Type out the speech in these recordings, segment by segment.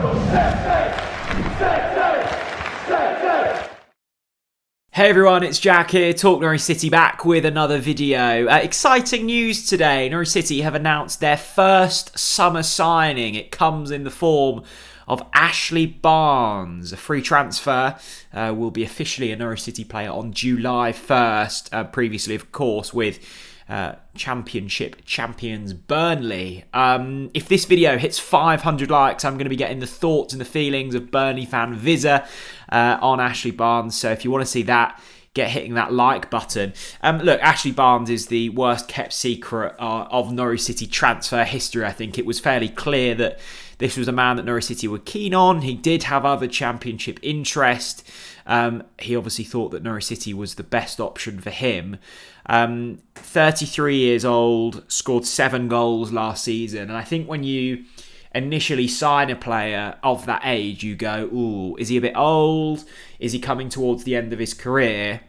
Hey everyone, it's Jack here, TalkNorwichCity back with another video. Exciting news today. Norwich City have announced their first summer signing. It comes in the form of Ashley Barnes. A free transfer, will be officially a Norwich City player on July 1st. Previously, of course, with Championship champions Burnley. If this video hits 500 likes, I'm going to be getting the thoughts and the feelings of Burnley fan Visa on Ashley Barnes. So if you want to see that, get hitting that like button. Look, Ashley Barnes is the worst kept secret of Norwich City transfer history. I think it was fairly clear that this was a man that Norwich City were keen on. He did have other Championship interest. He obviously thought that Norwich City was the best option for him. 33 years old, scored 7 goals last season. And I think when you initially sign a player of that age, you go, ooh, is he a bit old? Is he coming towards the end of his career?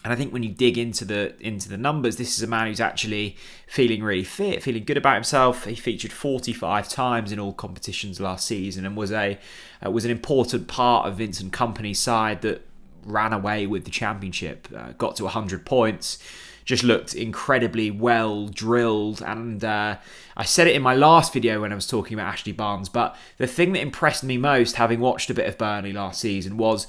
And I think when you dig into the numbers, this is a man who's actually feeling really fit, feeling good about himself. He featured 45 times in all competitions last season and was an important part of Vincent Kompany's side that ran away with the Championship, got to 100 points. Just looked incredibly well drilled, and I said it in my last video when I was talking about Ashley Barnes, but the thing that impressed me most, having watched a bit of Burnley last season, was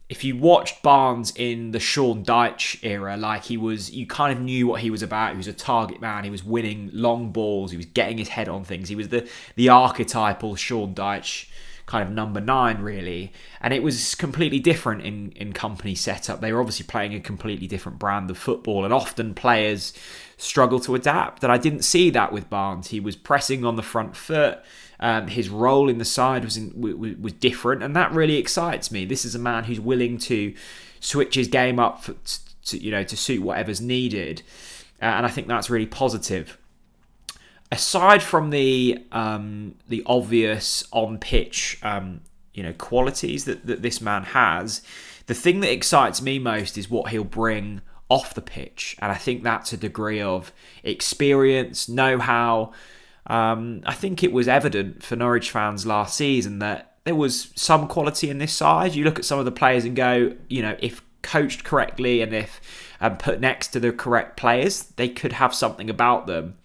if you watched Barnes in the Sean Dyche era, you kind of knew what he was about. He was a target man, he was winning long balls, he was getting his head on things, he was the archetypal Sean Dyche kind of number 9, really. And it was completely different in Kompany's setup. They were obviously playing a completely different brand of football, and often players struggle to adapt. And I didn't see that with Barnes. He was pressing on the front foot. His role in the side was different, and that really excites me. This is a man who's willing to switch his game up to suit whatever's needed, and I think that's really positive. Aside from the obvious on-pitch qualities that this man has, the thing that excites me most is what he'll bring off the pitch, and I think that's a degree of experience, know-how. I think it was evident for Norwich fans last season that there was some quality in this side. You look at some of the players and go, if coached correctly and if put next to the correct players, they could have something about them.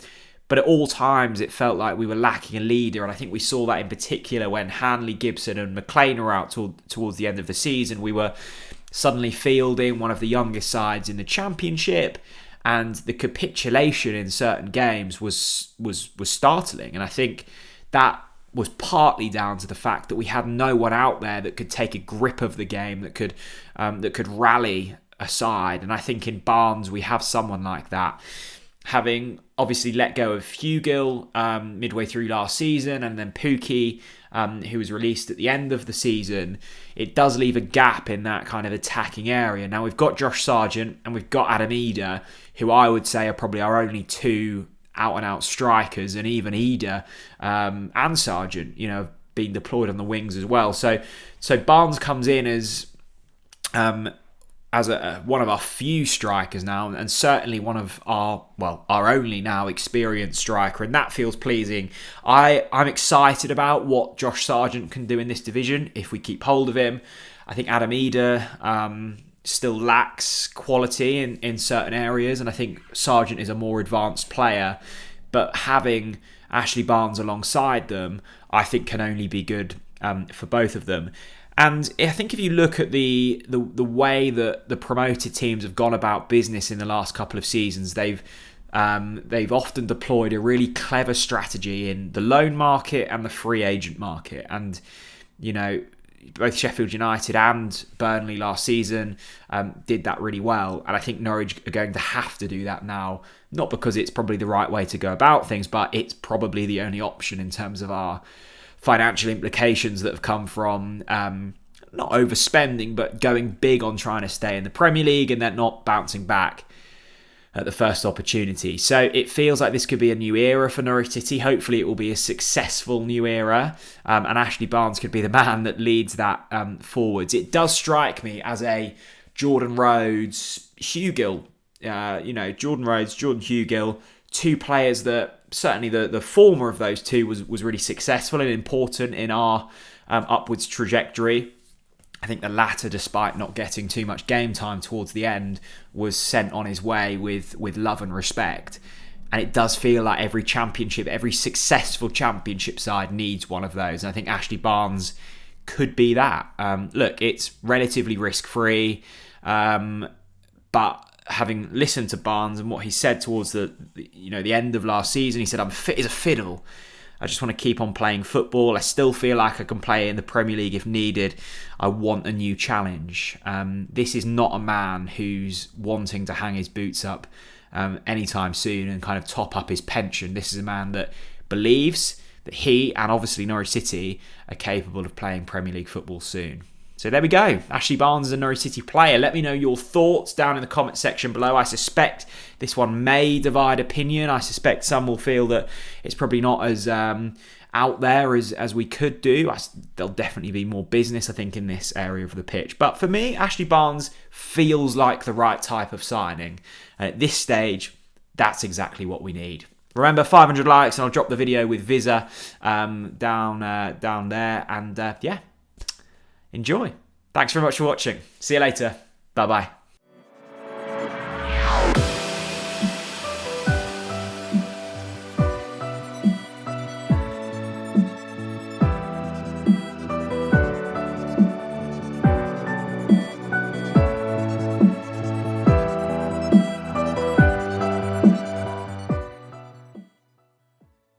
But at all times, it felt like we were lacking a leader. And I think we saw that in particular when Hanley, Gibson and McLean were out towards the end of the season. We were suddenly fielding one of the youngest sides in the Championship. And the capitulation in certain games was startling. And I think that was partly down to the fact that we had no one out there that could take a grip of the game, that could rally a side. And I think in Barnes, we have someone like that. Having obviously let go of Hugill midway through last season, and then Pukki, who was released at the end of the season, it does leave a gap in that kind of attacking area. Now we've got Josh Sargent and we've got Adam Eder, who I would say are probably our only 2 out-and-out strikers, and even Eder and Sargent, being deployed on the wings as well. So Barnes comes in as one of our few strikers now, and certainly one of our only now experienced striker, and that feels pleasing. I'm excited about what Josh Sargent can do in this division if we keep hold of him. I think Adam Eder still lacks quality in certain areas, and I think Sargent is a more advanced player, but having Ashley Barnes alongside them, I think can only be good for both of them. And I think if you look at the way that the promoted teams have gone about business in the last couple of seasons, they've often deployed a really clever strategy in the loan market and the free agent market. And, both Sheffield United and Burnley last season did that really well. And I think Norwich are going to have to do that now, not because it's probably the right way to go about things, but it's probably the only option in terms of our financial implications that have come from not overspending, but going big on trying to stay in the Premier League and then not bouncing back at the first opportunity. So it feels like this could be a new era for Norwich City. Hopefully it will be a successful new era, and Ashley Barnes could be the man that leads that forwards. It does strike me as a Jordan Rhodes, Hugill, Jordan Rhodes, Jordan Hugill, 2 players that certainly the former of those two was really successful and important in our upwards trajectory. I think the latter, despite not getting too much game time towards the end, was sent on his way with love and respect. And it does feel like every championship, every successful championship side needs one of those. And I think Ashley Barnes could be that. Look, it's relatively risk-free, but having listened to Barnes and what he said towards the end of last season, he said, "I'm fit as a fiddle. I just want to keep on playing football. I still feel like I can play in the Premier League if needed. I want a new challenge." This is not a man who's wanting to hang his boots up anytime soon and kind of top up his pension. This is a man that believes that he and obviously Norwich City are capable of playing Premier League football soon. So there we go. Ashley Barnes is a Norwich City player. Let me know your thoughts down in the comment section below. I suspect this one may divide opinion. I suspect some will feel that it's probably not as out there as we could do. There'll definitely be more business, I think, in this area of the pitch. But for me, Ashley Barnes feels like the right type of signing. And at this stage, that's exactly what we need. Remember, 500 likes and I'll drop the video with Visa down there. And yeah, enjoy. Thanks very much for watching. See you later. Bye-bye.